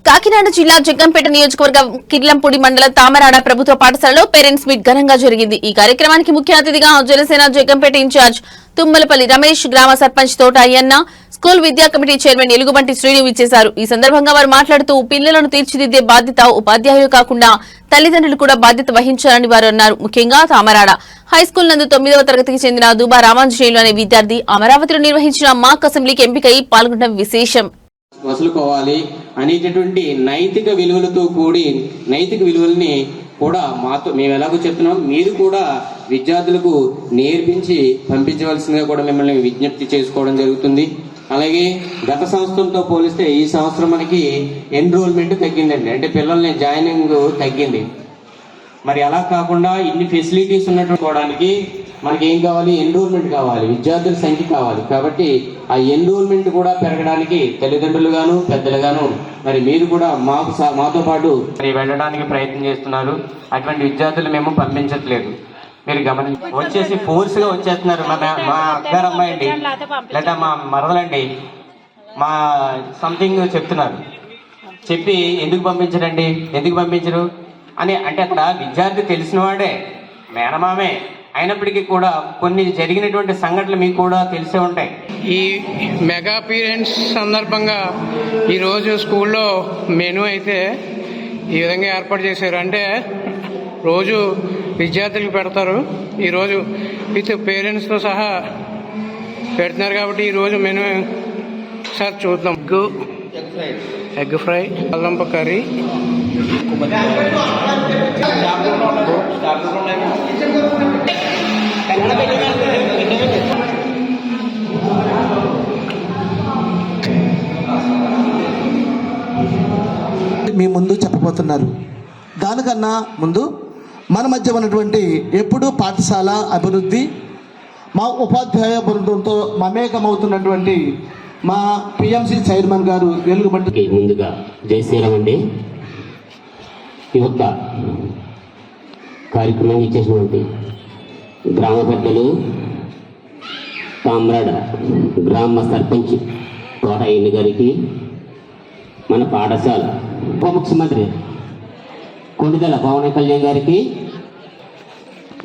కాకినాడ జిల్లా జగ్గంపేట నియోజకవర్గం కిర్లంపూడి మండల తామరాడ ప్రభుత్వ పాఠశాలలో పేరెంట్స్ మీట్ ఘనంగా జరిగింది. ఈ కార్యక్రమానికి ముఖ్య అతిథిగా జనసేన జగ్గంపేట ఇన్ఛార్జ్ తుమ్మలపల్లి రమేష్, గ్రామ సర్పంచ్ తోట అయ్యన్న, స్కూల్ విద్యా కమిటీ చైర్మన్ ఎలుగుబంటి శ్రీను ఇచ్చేశారు. ఈ సందర్భంగా వారు మాట్లాడుతూ పిల్లలను తీర్చిదిద్దే బాధ్యత ఉపాధ్యాయులు కాకుండా తల్లిదండ్రులు కూడా బాధ్యత వహించాలని వారు అన్నారు. ముఖ్యంగా తామరాడ హైస్కూల్ నందు 9వ తరగతికి చెందిన దుబా రామాంజనేయులు అనే విద్యార్థి అమరావతిలో నిర్వహించిన మాక్ అసెంబ్లీకి ఎంపికై పాల్గొనడం విశేషం. వసులుకోవాలి అనేటటువంటి నైతిక విలువలతో కూడి నైతిక విలువల్ని కూడా మేము ఎలాగో చెప్తున్నాం, మీరు కూడా విద్యార్థులకు నేర్పించి పంపించవలసిందిగా కూడా మిమ్మల్ని విజ్ఞప్తి చేసుకోవడం జరుగుతుంది. అలాగే గత సంవత్సరంతో పోలిస్తే ఈ సంవత్సరం మనకి ఎన్రోల్మెంట్ తగ్గిందండి, అంటే పిల్లల్ని జాయినింగ్ తగ్గింది. మరి అలా కాకుండా ఇన్ని ఫెసిలిటీస్ ఉన్నట్టుకోవడానికి మనకి ఏం కావాలి? ఎన్రోల్మెంట్ కావాలి, విద్యార్థుల సంఖ్య కావాలి. కాబట్టి ఆ ఎన్రోల్మెంట్ కూడా పెరగడానికి తల్లిదండ్రులుగాను పెద్దలుగాను మరి మీరు కూడా మాతో పాటు వెళ్ళడానికి ప్రయత్నం చేస్తున్నారు. అటువంటి విద్యార్థులు మేము పంపించట్లేదు, మీరు గమనించి వచ్చేసి ఫోర్స్గా వచ్చేస్తున్నారు. మా అక్కగారు అమ్మాయి అండి, లేదా మా మరదలండి, మా సంథింగ్ చెప్తున్నారు. చెప్పి ఎందుకు పంపించరు అని అంటే అక్కడ విద్యార్థి తెలిసిన వాడే, మేనమామే అయినప్పటికీ కూడా కొన్ని జరిగినటువంటి సంఘటనలు మీకు కూడా తెలిసే ఉంటాయి. ఈ మెగా పేరెంట్స్ సందర్భంగా ఈరోజు స్కూల్లో మెనూ అయితే ఈ విధంగా ఏర్పాటు చేశారు. అంటే రోజు విద్యార్థులకు పెడతారు, ఈరోజు విత్ పేరెంట్స్తో సహా పెడుతున్నారు. కాబట్టి ఈరోజు మెనూ సార్ చూద్దాం. ఎగ్ ఫ్రై, బంగాళదుంప కర్రీ, మీ ముందు చెప్పబోతున్నారు. దానికన్నా ముందు మన మధ్య ఉన్నటువంటి ఎప్పుడు పాఠశాల అభివృద్ధి, మా ఉపాధ్యాయ బృందంతో మమేకమవుతున్నటువంటి మా పిఎంసి చైర్మన్ గారు వెలుగుబంటి. ముందుగా జై శ్రీరామ్ అండి. ఈ యొక్క కార్యక్రమం ఇచ్చేసినటువంటి గ్రామ పెద్దలు, తామరాడ గ్రామ సర్పంచ్ తోట అయ్యన్న గారికి, మన పాఠశాల ఉప ముఖ్యమంత్రి కొణిదెల పవన్ కళ్యాణ్ గారికి,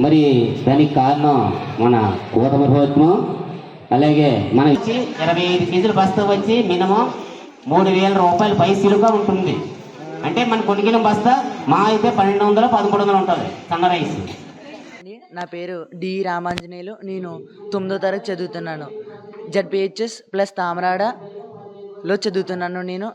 మరి దానికి కారణం మన కూటమి ప్రభుత్వం. అలాగే మన 25 కేజీల బస్తా వచ్చి మినిమం 3000 రూపాయల పైసలుగా ఉంటుంది. అంటే మన కొనుగోలు బస్తా మా అయితే 1200-1300 ఉంటుంది సన్న రైస్. నా పేరు డి రామాంజనేయులు, నేను 9వ తరగతి చదువుతున్నాను. జడ్పిహెచ్ఎస్ ప్లస్ తామరాడలో చదువుతున్నాను. నేను